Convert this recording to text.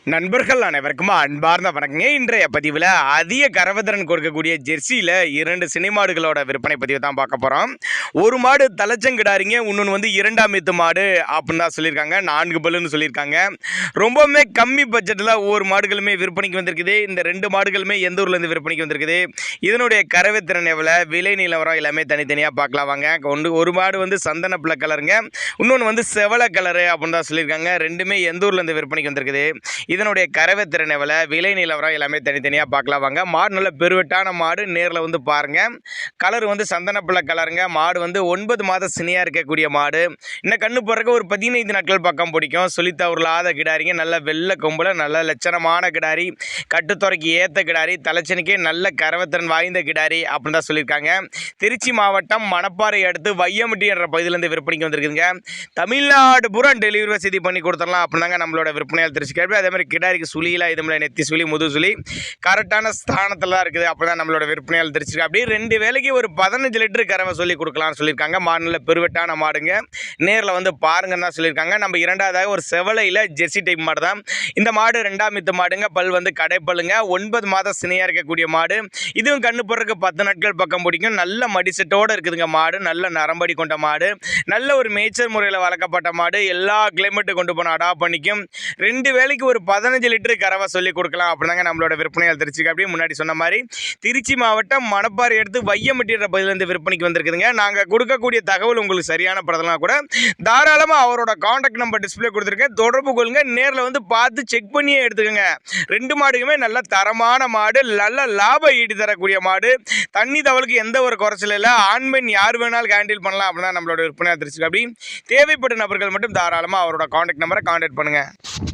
நண்பர்கள் அனைவருக்கும் அன்பார்ந்த வணக்கங்க. இன்றைய பதிவில் அதிக கறவைத்திறன் கொடுக்கக்கூடிய ஜெர்சியில் 2 சினைமாடுகளோட விற்பனை பதிவு தான் பார்க்க போகிறோம். ஒரு மாடு தலைச்சங்கிடாரிங்க, இன்னொன்று வந்து 2ஆம் ஈத்து மாடு அப்படின்னு தான் சொல்லியிருக்காங்க. 4 பல்லுன்னு சொல்லியிருக்காங்க. ரொம்பவுமே கம்மி பட்ஜெட்டில் ஒவ்வொரு மாடுகளுமே விற்பனைக்கு வந்திருக்குது. இந்த 2 மாடுகளுமே எந்த ஊர்லேருந்து விற்பனைக்கு வந்திருக்குது, இதனுடைய கறவைத்திறன் எவ்வளோ, விலை நிலவரம் எல்லாமே தனித்தனியாக பார்க்கலாம் வாங்க. ஒரு மாடு வந்து சந்தன பிள்ளை கலருங்க, இன்னொன்று வந்து செவலை கலரு அப்படின்னு தான் சொல்லியிருக்காங்க. ரெண்டுமே எந்த ஊர்லேருந்து விற்பனைக்கு வந்திருக்குது, இதனுடைய கறவைத்திறன் எவ்வளோ, விலை நிலவரம் எல்லாமே தனித்தனியாக பார்க்கலாம் வாங்க. மாடு நல்ல பெருவெட்டான மாடு, நேரில் வந்து பாருங்கள். கலர் வந்து சந்தனப்பிள்ளை கலருங்க. மாடு வந்து 9 மாத சினியாக இருக்கக்கூடிய மாடு. இன்னும் கண்ணு போடுறக்கு ஒரு 15 நாட்கள் பக்கம் பிடிக்கும். சொல்லித்தவர்களாத கிடாரிங்க, நல்ல வெள்ளை கொம்பில் நல்ல லட்சணமான கிடாரி, கட்டுத்துறைக்கு ஏற்ற கிடாரி, தலைச்சனுக்கே நல்ல கறவைத்திறன் வாய்ந்த கிடாரி அப்படின்னு தான் சொல்லியிருக்காங்க. திருச்சி மாவட்டம் மணப்பாறை அடுத்து வையம்பட்டி என்ற பகுதியிலேருந்து விற்பனைக்கு வந்திருக்குதுங்க. தமிழ்நாடு பூரா டெலிவரி வசதி பண்ணி கொடுத்துடலாம் அப்படின்னாங்க நம்மளோட விற்பனையால் தெரிஞ்சுக்க. அதே மாதிரி கிடாரிக்கு சுழியெல்லாம் இதுமில்ல, நெத்தி சுழி முது சுழி கரெக்டான ஸ்தானத்தில் தான் இருக்குது. அப்போ தான் நம்மளோட விற்பனையால் தெரிஞ்சுக்க. அப்படியே 2 வேலைக்கு ஒரு 15 லிட்டரு கறவை சொல்லி கொடுக்கலாம்னு சொல்லியிருக்காங்க. மாடுல பெருவெட்டான மாடுங்க, நேரில் வந்து பாருங்கன்னு தான் சொல்லியிருக்காங்க. நம்ம 2வதாக ஒரு செவலையில் ஜெர்சி டைப் மாடு தான். இந்த மாடு 2ஆம் ஈத்து மாடுங்க. பல் வந்து கடைப்பல்லுங்க. 9 மாத சினையாக இருக்கக்கூடிய மாடு. இதுவும் கண்ணு போடுறதுக்கு 10 நாட்கள் பக்கம் பிடிக்கும். நல்ல மடிசெட்டோடு இருக்குதுங்க மாடு. நல்ல நரம்படி கொண்ட மாடு, நல்ல ஒரு மேய்ச்சல் முறையில் வளர்க்கப்பட்ட மாடு. எல்லா கிளைமேட்டு கொண்டு போன அடாப்ட் பண்ணிக்கும். 2 வேலைக்கு ஒரு 15 லிட்டரு கறவை சொல்லி கொடுக்கலாம் அப்படின்னாங்க நம்மளோட விற்பனையால் தெரிஞ்சுக்க. அப்படியே முன்னாடி சொன்ன மாதிரி திருச்சி மாவட்டம் மணப்பாறை எடுத்து வையம்பட்டி என்ற பகுதியிலேருந்து விற்பனைக்கு வந்திருக்குதுங்க. நாங்கள் கொடுக்கக்கூடிய தகவல் உங்களுக்கு சரியான படலாம் கூட தாராளமாக அவரோட காண்டாக்ட் நம்பர் டிஸ்பிளே கொடுத்துருக்கேன், தொடர்பு கொள்ளுங்க. நேரில் வந்து பார்த்து செக் பண்ணியே எடுத்துக்கோங்க. 2 மாடுக்குமே நல்ல தரமான மாடு, நல்ல லாபம் ஈடு தரக்கூடிய மாடு. தண்ணி தவளுக்கு எந்த ஒரு குறைச்சல் இல்லை. ஆண் பெண் யார் வேணாலும் ஹேண்டில் பண்ணலாம் அப்படின்னா நம்மளோட விற்பனையால் தெரிஞ்சுக்க. அப்படி தேவைப்பட்ட நபர்கள் மட்டும் தாராளமாக அவரோட காண்டாக்ட் நம்பரை காண்டாக்ட் பண்ணுங்கள்.